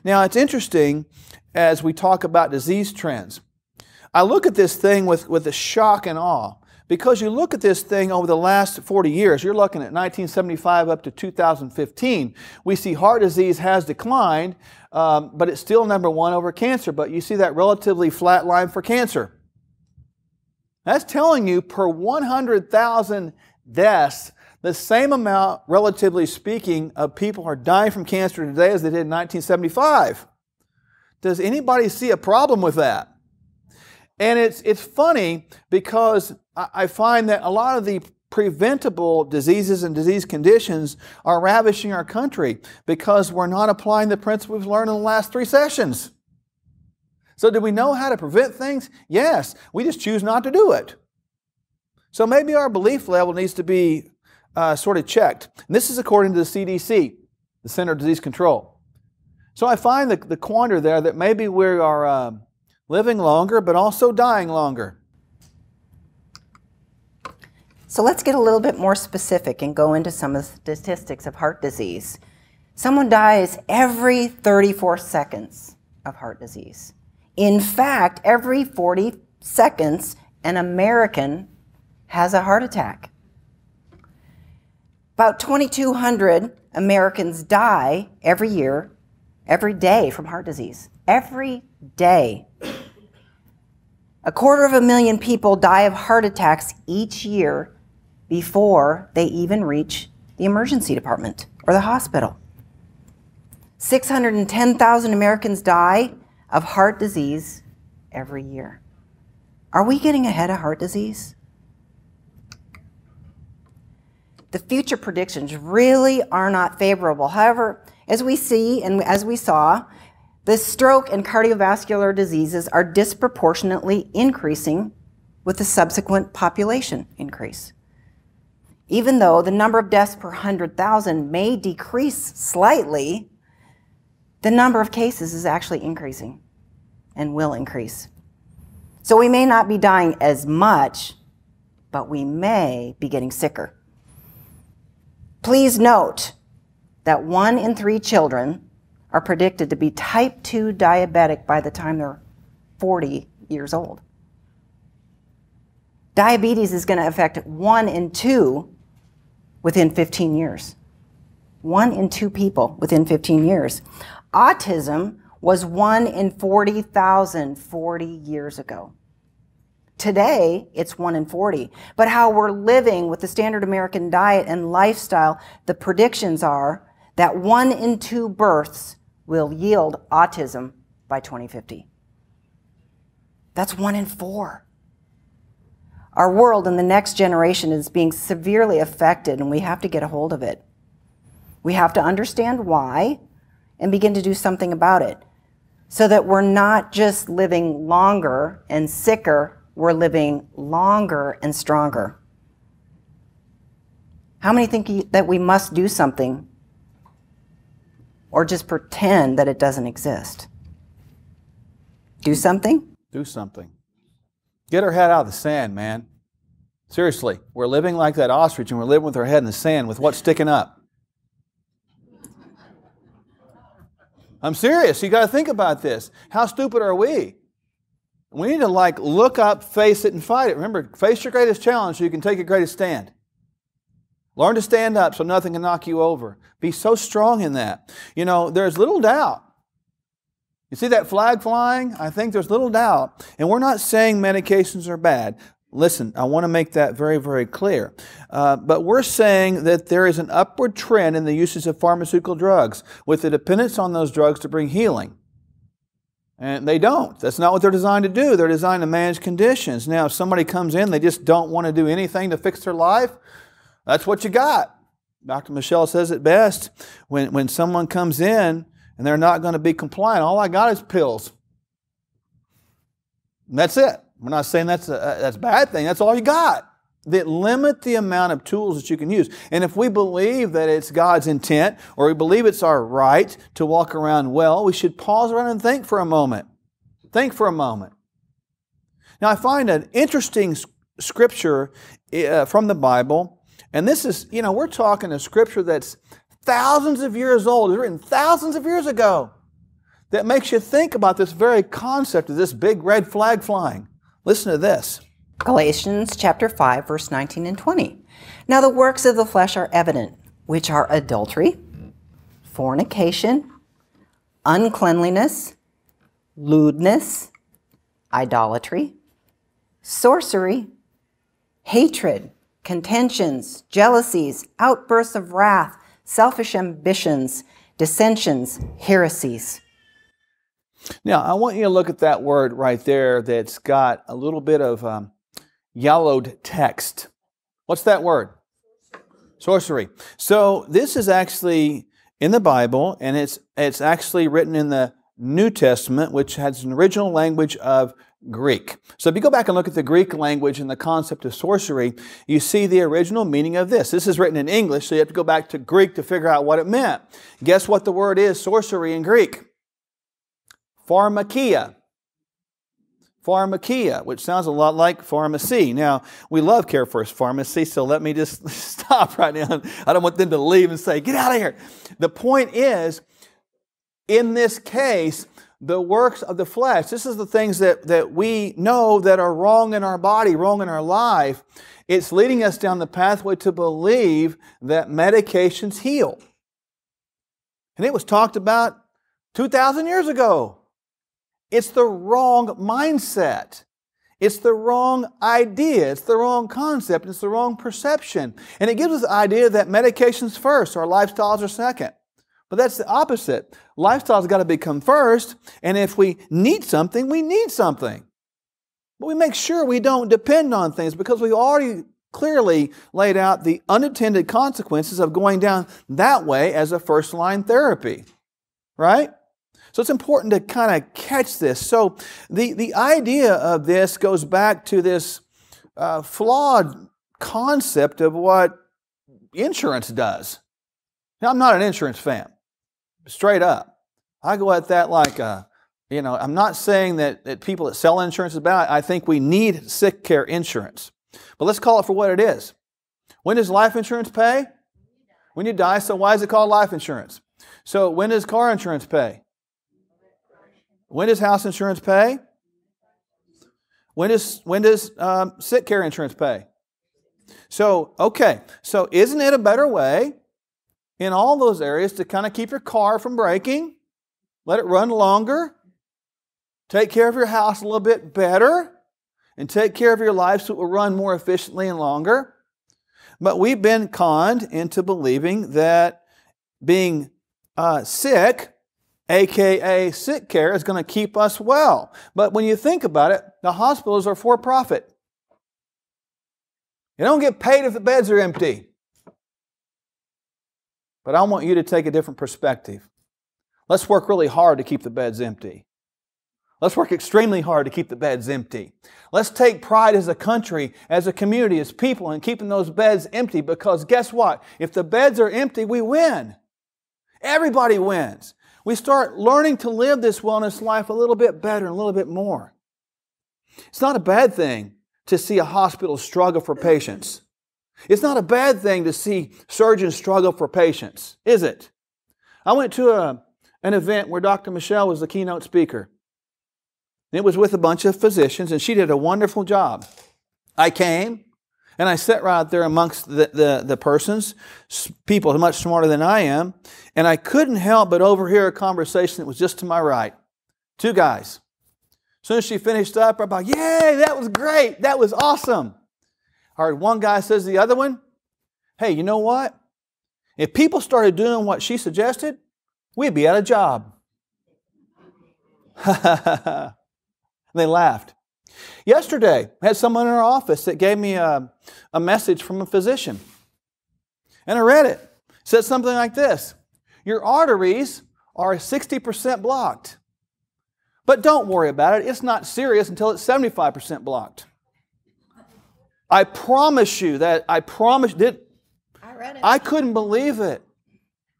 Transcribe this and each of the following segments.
Now, it's interesting as we talk about disease trends. I look at this thing with a shock and awe. Because you look at this thing over the last 40 years, you're looking at 1975 up to 2015, we see heart disease has declined, but it's still number one over cancer. But you see that relatively flat line for cancer. That's telling you per 100,000 deaths, the same amount, relatively speaking, of people are dying from cancer today as they did in 1975. Does anybody see a problem with that? And it's funny because I find that a lot of the preventable diseases and disease conditions are ravishing our country because we're not applying the principles we've learned in the last 3 sessions. So do we know how to prevent things? Yes. We just choose not to do it. So maybe our belief level needs to be sort of checked. And this is according to the CDC, the Center for Disease Control. So I find the quandary there that maybe we are living longer, but also dying longer. So let's get a little bit more specific and go into some of the statistics of heart disease. Someone dies every 34 seconds of heart disease. In fact, every 40 seconds, an American has a heart attack. About 2,200 Americans die every year, every day from heart disease. Every day. 250,000 people die of heart attacks each year before they even reach the emergency department or the hospital. 610,000 Americans die of heart disease every year. Are we getting ahead of heart disease? The future predictions really are not favorable. However, as we see and as we saw, the stroke and cardiovascular diseases are disproportionately increasing with the subsequent population increase. Even though the number of deaths per 100,000 may decrease slightly, the number of cases is actually increasing and will increase. So we may not be dying as much, but we may be getting sicker. Please note that 1 in 3 children are predicted to be type 2 diabetic by the time they're 40 years old. Diabetes is going to affect 1 in 2 within 15 years. 1 in 2 people within 15 years. Autism was 1 in 40,000 40 years ago. Today, it's 1 in 40. But how we're living with the standard American diet and lifestyle, the predictions are that 1 in 2 births will yield autism by 2050. That's 1 in 4. Our world and the next generation is being severely affected, and we have to get a hold of it. We have to understand why and begin to do something about it so that we're not just living longer and sicker, we're living longer and stronger. How many think that we must do something or just pretend that it doesn't exist? Do something? Do something. Get our head out of the sand, man. Seriously, we're living like that ostrich and we're living with our head in the sand with what's sticking up. I'm serious. You got to think about this. How stupid are we? We need to look up, face it, and fight it. Remember, face your greatest challenge so you can take your greatest stand. Learn to stand up so nothing can knock you over. Be so strong in that. You know, there's little doubt. You see that flag flying? I think there's little doubt. And we're not saying medications are bad. Listen, I want to make that very, very clear. But we're saying that there is an upward trend in the usage of pharmaceutical drugs with the dependence on those drugs to bring healing. And they don't. That's not what they're designed to do. They're designed to manage conditions. Now, if somebody comes in, they just don't want to do anything to fix their life, that's what you got. Dr. Michelle says it best. When someone comes in and they're not going to be compliant, all I got is pills. And that's it. We're not saying that's a bad thing. That's all you got. That limit the amount of tools that you can use. And if we believe that it's God's intent, or we believe it's our right to walk around well, we should pause around and think for a moment. Think for a moment. Now, I find an interesting scripture from the Bible, and this is, we're talking a scripture that's thousands of years old. It was written thousands of years ago. that makes you think about this very concept of this big red flag flying. Listen to this. Galatians chapter 5, verse 19 and 20. Now the works of the flesh are evident, which are adultery, fornication, uncleanliness, lewdness, idolatry, sorcery, hatred, contentions, jealousies, outbursts of wrath, selfish ambitions, dissensions, heresies. Now, I want you to look at that word right there that's got a little bit of yellowed text. What's that word? Sorcery. So this is actually in the Bible, and it's actually written in the New Testament, which has an original language of Greek. So if you go back and look at the Greek language and the concept of sorcery, you see the original meaning of this. This is written in English, so you have to go back to Greek to figure out what it meant. Guess what the word is, sorcery, in Greek? Pharmakia. Pharmakia, which sounds a lot like pharmacy. Now, we love Care First Pharmacy, so let me just stop right now. I don't want them to leave and say, get out of here. The point is, in this case, the works of the flesh, this is the things that we know that are wrong in our body, wrong in our life. It's leading us down the pathway to believe that medications heal. And it was talked about 2,000 years ago. It's the wrong mindset. It's the wrong idea. It's the wrong concept. It's the wrong perception. And it gives us the idea that medication's first, our lifestyles are second. But that's the opposite. Lifestyle's got to become first, and if we need something, we need something. But we make sure we don't depend on things because we've already clearly laid out the unintended consequences of going down that way as a first-line therapy. Right? So it's important to kind of catch this. So the idea of this goes back to this flawed concept of what insurance does. Now, I'm not an insurance fan, straight up. I go at that like, I'm not saying that people that sell insurance is bad. I think we need sick care insurance. But let's call it for what it is. When does life insurance pay? When you die. So why is it called life insurance? So when does car insurance pay? When does house insurance pay? When does sick care insurance pay? So, okay. So isn't it a better way in all those areas to kind of keep your car from breaking? Let it run longer? Take care of your house a little bit better? And take care of your life so it will run more efficiently and longer? But we've been conned into believing that being sick, a.k.a. sick care, is going to keep us well. But when you think about it, the hospitals are for profit. You don't get paid if the beds are empty. But I want you to take a different perspective. Let's work really hard to keep the beds empty. Let's work extremely hard to keep the beds empty. Let's take pride as a country, as a community, as people in keeping those beds empty, because guess what? If the beds are empty, we win. Everybody wins. We start learning to live this wellness life a little bit better and a little bit more. It's not a bad thing to see a hospital struggle for patients. It's not a bad thing to see surgeons struggle for patients, is it? I went to an event where Dr. Michelle was the keynote speaker. It was with a bunch of physicians, and she did a wonderful job. I came, and I sat right there amongst the persons, people much smarter than I am, and I couldn't help but overhear a conversation that was just to my right. Two guys. As soon as she finished up, I'm like, yay, that was great. That was awesome. I heard one guy says to the other one, hey, you know what? If people started doing what she suggested, we'd be out of job. They laughed. Yesterday, I had someone in our office that gave me a message from a physician. And I read it. It said something like this: your arteries are 60% blocked. But don't worry about it. It's not serious until it's 75% blocked. I promise you that, I read it. I couldn't believe it.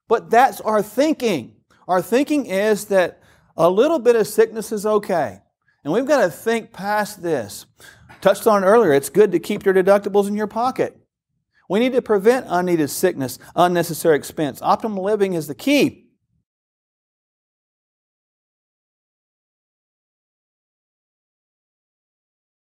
But that's our thinking. Our thinking is that a little bit of sickness is okay. And we've got to think past this. Touched on it earlier, it's good to keep your deductibles in your pocket. We need to prevent unneeded sickness, unnecessary expense. Optimal living is the key.